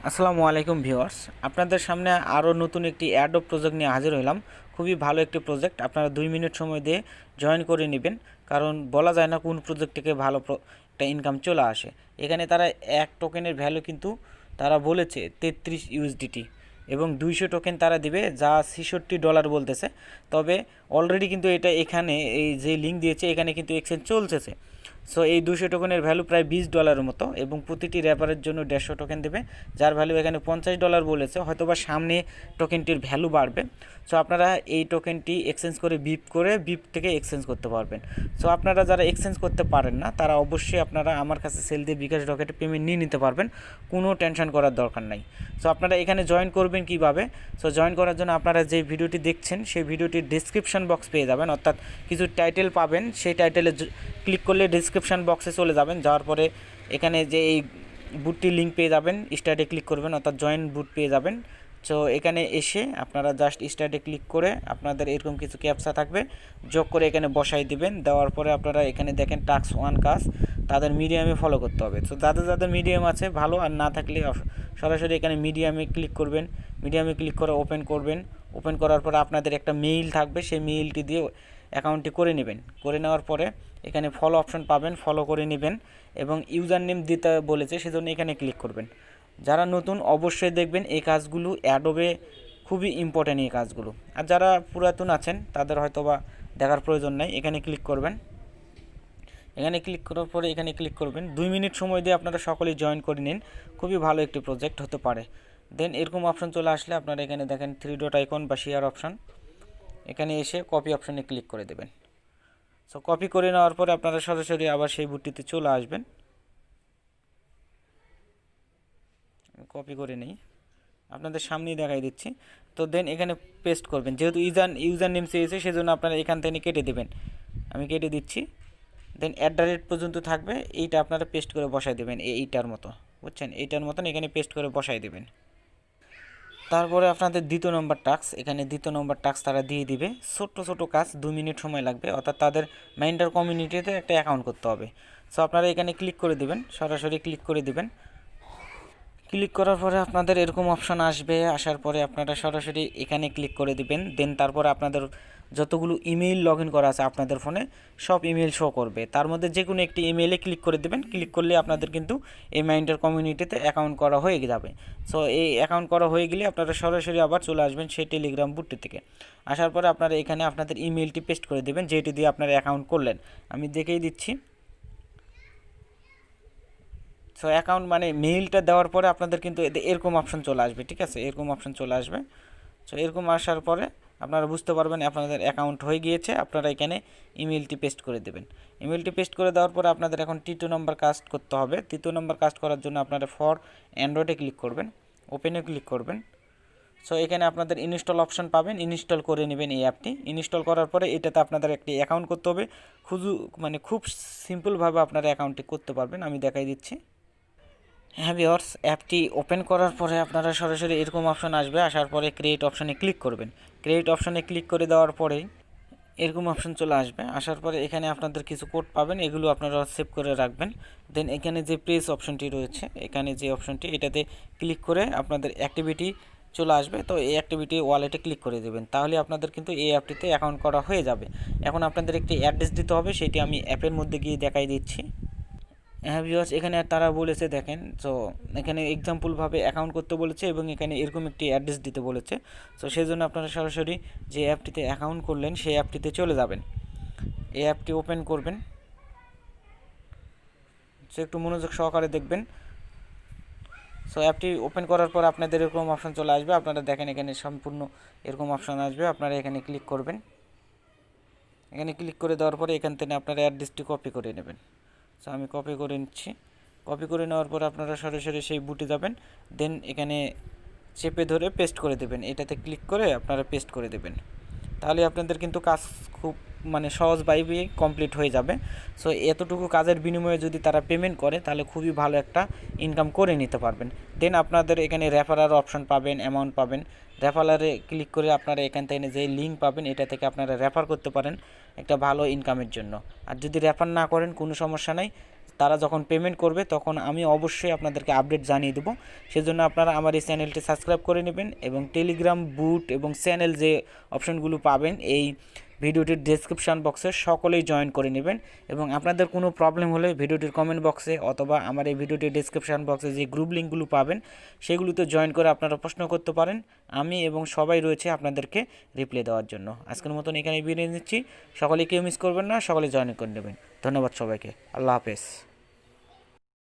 আসসালামু আলাইকুম ভিউয়ার্স, আপনাদের সামনে আরও নতুন একটি এয়ারড্রপ প্রজেক্ট নিয়ে হাজির হলাম। খুবই ভালো একটি প্রজেক্ট, আপনারা 2 মিনিট সময় দিয়ে জয়েন করে নেবেন, কারণ বলা যায় না কোন প্রজেক্ট থেকে ভালো একটা ইনকাম চলে আসে। এখানে তারা এক টোকেনের ভ্যালু কিন্তু তারা বলেছে 33 ইউএসডিটি এবং 200 টোকেন তারা দিবে, যা $66 বলতেছে। তবে অলরেডি কিন্তু এটা এখানে এই যে লিঙ্ক দিয়েছে এখানে কিন্তু এক্সচেঞ্জ চলতেছে। সো এই 200 টোকেনের ভ্যালু প্রায় $20 মতো এবং প্রতিটি র্যাপারের জন্য 150 টোকেন দেবে, যার ভ্যালু এখানে $50 বলেছে। হয়তোবা সামনে টোকেনটির ভ্যালু বাড়বে। সো আপনারা এই টোকেনটি এক্সচেঞ্জ করে বিপ থেকে এক্সচেঞ্জ করতে পারবেন। সো আপনারা যারা এক্সচেঞ্জ করতে পারেন না তারা অবশ্যই আপনারা আমার কাছে সেল দিয়ে বিকাশ রকেটে পেমেন্ট নিয়ে নিতে পারবেন, কোনো টেনশন করার দরকার নাই। সো আপনারা এখানে জয়েন করবেন কিভাবে? সো জয়েন করার জন্য আপনারা যে ভিডিওটি দেখছেন সেই ভিডিওটির ডিসক্রিপশন বক্স পেয়ে যাবেন, অর্থাৎ কিছু টাইটেল পাবেন, সেই টাইটেলে ক্লিক করলে ডিসক্রিপশন বক্সে চলে যাবেন। যাওয়ার পরে এখানে যে এই বুটটির লিঙ্ক পেয়ে যাবেন, স্টার্টে ক্লিক করবেন, অর্থাৎ জয়েন বুট পেয়ে যাবেন। সো এখানে এসে আপনারা জাস্ট স্টার্টে ক্লিক করে আপনাদের এরকম কিছু ক্যাপচা থাকবে, যোগ করে এখানে বসাই দিবেন। দেওয়ার পরে আপনারা এখানে দেখেন টাস্ক 1 কাজ, তাদের মিডিয়ামে ফলো করতে হবে। তো যাদের মিডিয়াম আছে ভালো, আর না থাকলে সরাসরি এখানে মিডিয়ামে ক্লিক করবেন। মিডিয়ামে ক্লিক করে ওপেন করবেন। ওপেন করার পরে আপনাদের একটা মেইল থাকবে, সেই মেইলটি দিয়ে অ্যাকাউন্টটি করে নেবেন। করে নেওয়ার পরে এখানে ফলো অপশন পাবেন, ফলো করে নেবেন এবং ইউজার নেম দিতে বলেছে, সেজন্য এখানে ক্লিক করবেন। যারা নতুন অবশ্যই দেখবেন এই কাজগুলো, অ্যাডোবে খুবই ইম্পর্ট্যান্ট এই কাজগুলো। আর যারা পুরাতন আছেন তাদের হয়তো বা দেখার প্রয়োজন নাই। এখানে ক্লিক করবেন। এখানে ক্লিক করার পরে এখানে ক্লিক করবেন। 2 মিনিট সময় দিয়ে আপনারা সকলেই জয়েন করে নিন, খুবই ভালো একটি প্রজেক্ট হতে পারে। দেন এরকম অপশন চলে আসলে আপনারা এখানে দেখেন 3 ডট আইকন বা শেয়ার অপশন, এখানে এসে কপি অপশনে ক্লিক করে দেবেন। সো কপি করে নেওয়ার পরে আপনারা সরাসরি আবার সেই বুটটিতে চলে আসবেন। কপি করে নেই, আপনাদের সামনেই দেখাই দিচ্ছি। তো দেন এখানে পেস্ট করবেন, যেহেতু ইউজার নেম চেয়েছে সেজন্য আপনারা এখান থেকে কেটে দেবেন। আমি কেটে দিচ্ছি। দেন @ পর্যন্ত থাকবে, এইটা আপনারা পেস্ট করে বসাই দেবেন, এইটার মতো, বুঝছেন, এইটার মতন এখানে পেস্ট করে বসাই দেবেন। তারপরে আপনাদের দ্বিতীয় নম্বর টাস্ক, এখানে দ্বিতীয় নম্বর টাস্ক তারা দিয়ে দিবে। ছোট্ট ছোট কাজ, 2 মিনিট সময় লাগবে, অর্থাৎ তাদের মাইন্ডার কমিউনিটিতে একটা অ্যাকাউন্ট করতে হবে। সো আপনারা এখানে ক্লিক করে দিবেন, সরাসরি ক্লিক করে দিবেন। ক্লিক করার পরে আপনাদের এরকম অপশান আসবে, আসার পরে আপনারা সরাসরি এখানে ক্লিক করে দিবেন। দেন তারপরে আপনাদের যতগুলো ইমেইল লগ ইন করা আছে আপনাদের ফোনে সব ইমেইল শো করবে, তার মধ্যে যে কোনো একটি ইমেইলে ক্লিক করে দেবেন। ক্লিক করলে আপনাদের কিন্তু এই মাইন্ডার কমিউনিটিতে অ্যাকাউন্ট করা হয়ে যাবে। সো এই অ্যাকাউন্ট করা হয়ে গেলে আপনারা সরাসরি আবার চলে আসবেন সেই টেলিগ্রাম বুটটি থেকে। আসার পরে আপনারা এখানে আপনাদের ইমেইলটি পেস্ট করে দেবেন, যেটি দিয়ে আপনারা অ্যাকাউন্ট করলেন। আমি দেখেই দিচ্ছি। সো অ্যাকাউন্ট মানে মেইলটা দেওয়ার পরে আপনাদের কিন্তু এরকম অপশন চলে আসবে, ঠিক আছে, এরকম অপশন চলে আসবে। সো এরকম আসার পরে আপনারা বুঝতে পারবেন আপনাদের অ্যাকাউন্ট হয়ে গিয়েছে। আপনারা এখানে ইমেলটি পেস্ট করে দেবেন। ইমেলটি পেস্ট করে দেওয়ার পরে আপনাদের এখন তৃতীয় নম্বর কাস্ট করতে হবে। তৃতীয় নম্বর কাস্ট করার জন্য আপনারা ফর অ্যান্ড্রয়েডে ক্লিক করবেন, ওপেনে ক্লিক করবেন। সো এখানে আপনাদের ইনস্টল অপশন পাবেন, ইনস্টল করে নেবেন এই অ্যাপটি। ইনস্টল করার পরে এটাতে আপনাদের একটি অ্যাকাউন্ট করতে হবে। খুব সিম্পলভাবে আপনারা অ্যাকাউন্টটি করতে পারবেন, আমি দেখাই দিচ্ছি। হ্যাঁ ভিউয়ার্স, অ্যাপটি ওপেন করার পরে আপনারা সরাসরি এরকম অপশন আসবে। আসার পরে ক্রিয়েট অপশনে ক্লিক করবেন। ক্রিয়েট অপশনে ক্লিক করে দেওয়ার পরেই এরকম অপশন চলে আসবে। আসার পরে এখানে আপনাদের কিছু কোড পাবেন, এগুলো আপনারা সেভ করে রাখবেন। দেন এখানে যে প্রেস অপশনটি রয়েছে, এখানে যে অপশনটি, এটাতে ক্লিক করে আপনাদের অ্যাক্টিভিটি চলে আসবে। তো এই অ্যাক্টিভিটি ওয়ালেটে ক্লিক করে দেবেন, তাহলে আপনাদের কিন্তু এই অ্যাপটিতে অ্যাকাউন্ট করা হয়ে যাবে। এখন আপনাদের একটি অ্যাড্রেস দিতে হবে, সেটি আমি অ্যাপের মধ্যে গিয়ে দেখাই দিচ্ছি। হ্যাঁ ভিউয়ার্স, এখানে তারা বলেছে দেখেন, সো এখানে এক্সাম্পলভাবে অ্যাকাউন্ট করতে বলেছে এবং এখানে এরকম একটি অ্যাড্রেস দিতে বলেছে। সো সেই জন্য আপনারা সরাসরি যে অ্যাপটিতে অ্যাকাউন্ট করলেন সেই অ্যাপটিতে চলে যাবেন। এই অ্যাপটি ওপেন করবেন। সো একটু মনোযোগ সহকারে দেখবেন। সো অ্যাপটি ওপেন করার পর আপনাদের এরকম অপশন চলে আসবে। আপনারা দেখেন এখানে সম্পূর্ণ এরকম অপশন আসবে, আপনারা এখানে ক্লিক করবেন। এখানে ক্লিক করে দেওয়ার পরে এখান থেকে আপনারা অ্যাড্রেসটি কপি করে নেবেন। সো আমি কপি করে নিচ্ছি। কপি করে নেওয়ার পর আপনারা সরাসরি সেই বুটে যাবেন। দেন এখানে চেপে ধরে পেস্ট করে দেবেন, এটাতে ক্লিক করে আপনারা পেস্ট করে দেবেন। তাহলে আপনাদের কিন্তু কাজ খুব সহজভাবেই কমপ্লিট হয়ে যাবে। সো এতটুকু কাজের বিনিময়ে যদি তারা পেমেন্ট করে তাহলে খুবই ভালো একটা ইনকাম করে নিতে পারবেন। দেন আপনাদের এখানে রেফারার অপশন পাবেন, অ্যামাউন্ট পাবেন। রেফারারে ক্লিক করে আপনারা এখান থেকে যে লিঙ্ক পাবেন এটা থেকে আপনারা রেফার করতে পারেন একটা ভালো ইনকামের জন্য। আর যদি রেফার না করেন কোনো সমস্যা নাই, তারা যখন পেমেন্ট করবে তখন আমি অবশ্যই আপনাদেরকে আপডেট জানিয়ে দেবো। সেজন্য আপনারা আমার এই চ্যানেলটি সাবস্ক্রাইব করে নেবেন এবং টেলিগ্রাম বুট এবং চ্যানেল যে অপশনগুলো পাবেন এই ভিডিওটির ডেসক্রিপশান বক্সে সকলেই জয়েন করে নেবেন। এবং আপনাদের কোনো প্রবলেম হলে ভিডিওটির কমেন্ট বক্সে অথবা আমার এই ভিডিওটির ডেসক্রিপশান বক্সে যে গ্রুপ লিঙ্কগুলো পাবেন সেগুলোতে জয়েন করে আপনারা প্রশ্ন করতে পারেন। আমি এবং সবাই রয়েছে আপনাদেরকে রিপ্লাই দেওয়ার জন্য। আজকের মতন এখানে বিদায় নিচ্ছি। সকলে কেউ মিস করবেন না, সকলে জয়েন করে নেবেন। ধন্যবাদ সবাইকে। আল্লাহ হাফেজ।